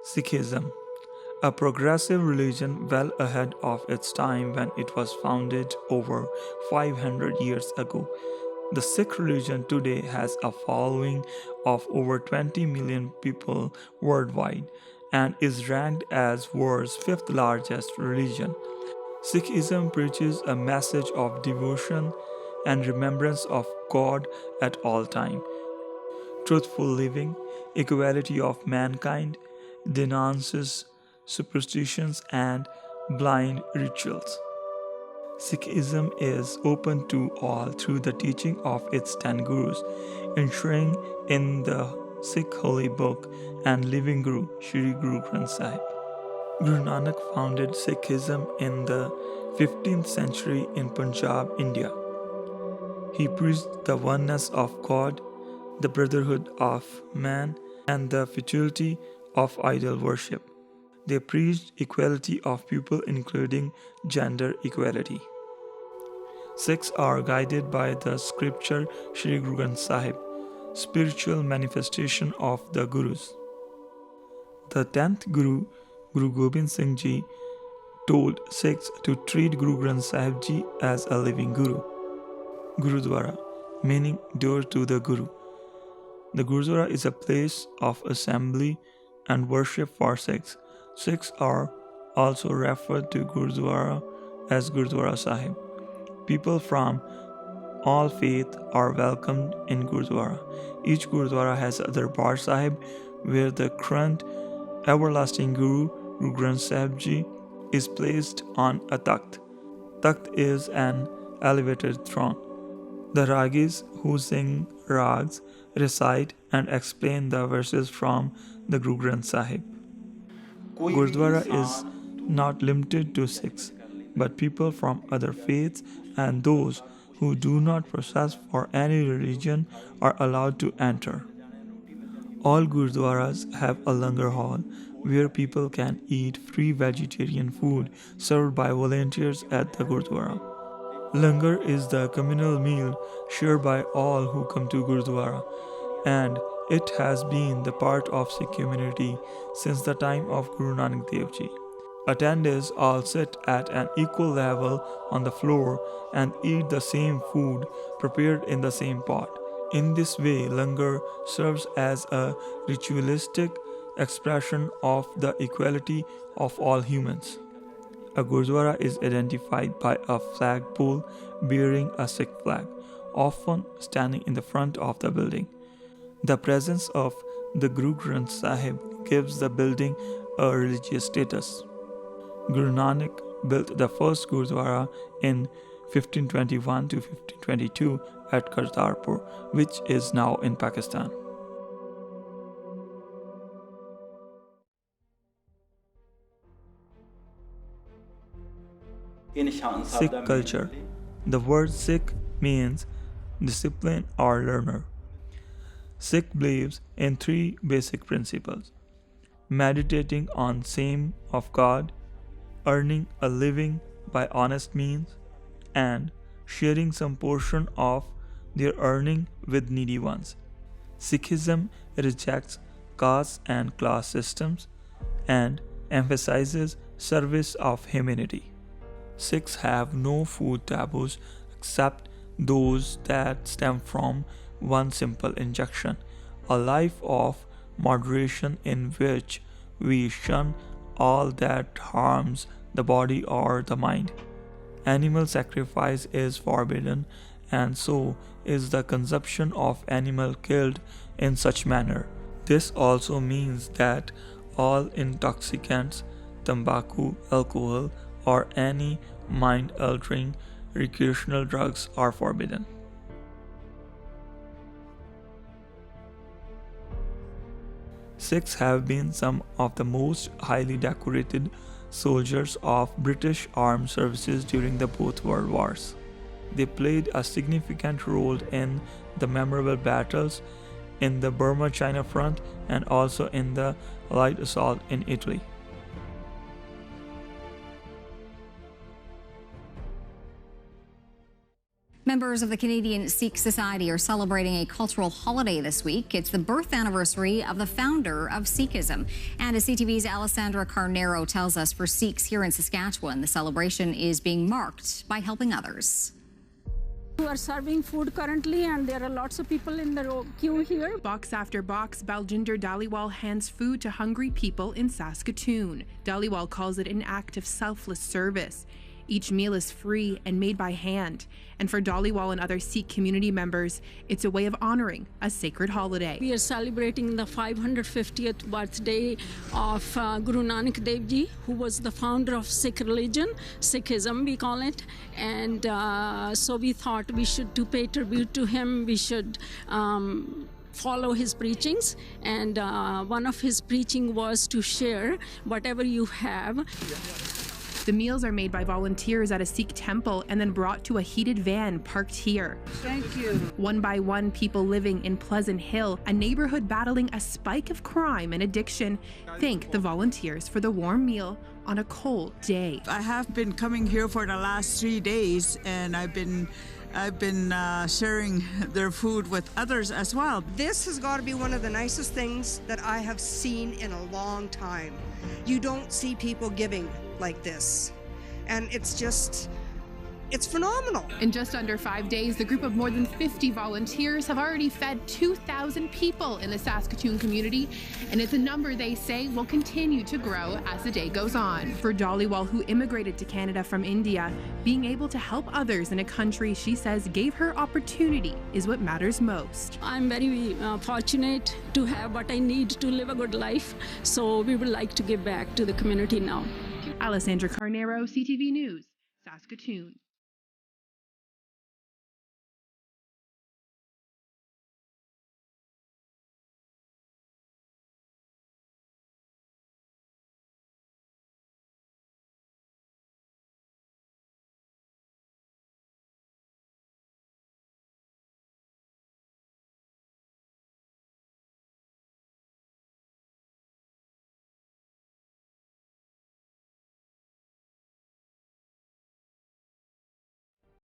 Sikhism, a progressive religion well ahead of its time when it was founded over 500 years ago. The Sikh religion today has a following of over 20 million people worldwide and is ranked as world's fifth largest religion. Sikhism preaches a message of devotion and remembrance of God at all time, truthful living, equality of mankind, denounces superstitions and blind rituals. Sikhism is open to all through the teaching of its 10 gurus, ensuring in the Sikh holy book and living Guru, Shri Guru Granth Sahib. Guru Nanak founded Sikhism in the 15th century in Punjab, India. He preached the oneness of God, the brotherhood of man, and the futility of idol worship. They preached equality of people, including gender equality. Sikhs are guided by the scripture Shri Guru Granth Sahib, spiritual manifestation of the Gurus. The 10th Guru, Guru Gobind Singh Ji, told Sikhs to treat Guru Granth Sahib Ji as a living Guru. Gurdwara, meaning door to the Guru. The Gurdwara is a place of assembly and worship for Sikhs. Sikhs are also referred to Gurdwara as Gurdwara Sahib. People from all faith are welcomed in Gurdwara. Each Gurdwara has a Darbar Sahib where the current everlasting Guru, Guru Granth Sahib Ji, is placed on a takht. Takht is an elevated throne. The Ragis who sing rags recite and explain the verses from the Guru Granth Sahib. Gurdwara is not limited to Sikhs, but people from other faiths and those who do not profess for any religion are allowed to enter. All Gurdwaras have a langar hall where people can eat free vegetarian food served by volunteers at the Gurdwara. Langar is the communal meal shared by all who come to Gurdwara, and it has been the part of Sikh community since the time of Guru Nanak Dev Ji. Attendees all sit at an equal level on the floor and eat the same food prepared in the same pot. In this way, langar serves as a ritualistic expression of the equality of all humans. A Gurdwara is identified by a flagpole bearing a Sikh flag, often standing in the front of the building. The presence of the Guru Granth Sahib gives the building a religious status. Guru Nanak built the first Gurdwara in 1521 to 1522 at Kartarpur, which is now in Pakistan. Sikh culture. The word Sikh means discipline or learner. Sikh believes in three basic principles: meditating on same of God, earning a living by honest means, and sharing some portion of their earning with needy ones. Sikhism rejects caste and class systems and emphasizes service of humanity. Sikhs have no food taboos except those that stem from one simple injunction: a life of moderation in which we shun all that harms the body or the mind. Animal sacrifice is forbidden, and so is the consumption of animal killed in such manner. This also means that all intoxicants, tobacco, alcohol, or any mind-altering recreational drugs are forbidden. Sikhs have been some of the most highly decorated soldiers of British armed services during the both world wars. They played a significant role in the memorable battles in the Burma-China front and also in the Allied assault in Italy. Members of the Canadian Sikh Society are celebrating a cultural holiday this week. It's the birth anniversary of the founder of Sikhism. And as CTV's Alessandra Carnero tells us, for Sikhs here in Saskatchewan, the celebration is being marked by helping others. We are serving food currently, and there are lots of people in the queue here. Box after box, Baljinder Dhaliwal hands food to hungry people in Saskatoon. Dhaliwal calls it an act of selfless service. Each meal is free and made by hand. And for Dhaliwal and other Sikh community members, it's a way of honoring a sacred holiday. We are celebrating the 550th birthday of Guru Nanak Dev Ji, who was the founder of Sikh religion, Sikhism we call it. And so we thought we should to pay tribute to him, we should follow his preachings. And one of his preaching was to share whatever you have. The meals are made by volunteers at a Sikh temple and then brought to a heated van parked here. Thank you. One by one, people living in Pleasant Hill, a neighborhood battling a spike of crime and addiction, thank the volunteers for the warm meal on a cold day. I have been coming here for the last 3 days, and I've been sharing their food with others as well. This has got to be one of the nicest things that I have seen in a long time. You don't see people giving like this, and it's phenomenal. In just under 5 days, the group of more than 50 volunteers have already fed 2,000 people in the Saskatoon community, and it's a number they say will continue to grow as the day goes on. For Dhaliwal, who immigrated to Canada from India, being able to help others in a country she says gave her opportunity is what matters most. I'm very fortunate to have what I need to live a good life, so we would like to give back to the community now. Alessandra Carnero, CTV News, Saskatoon.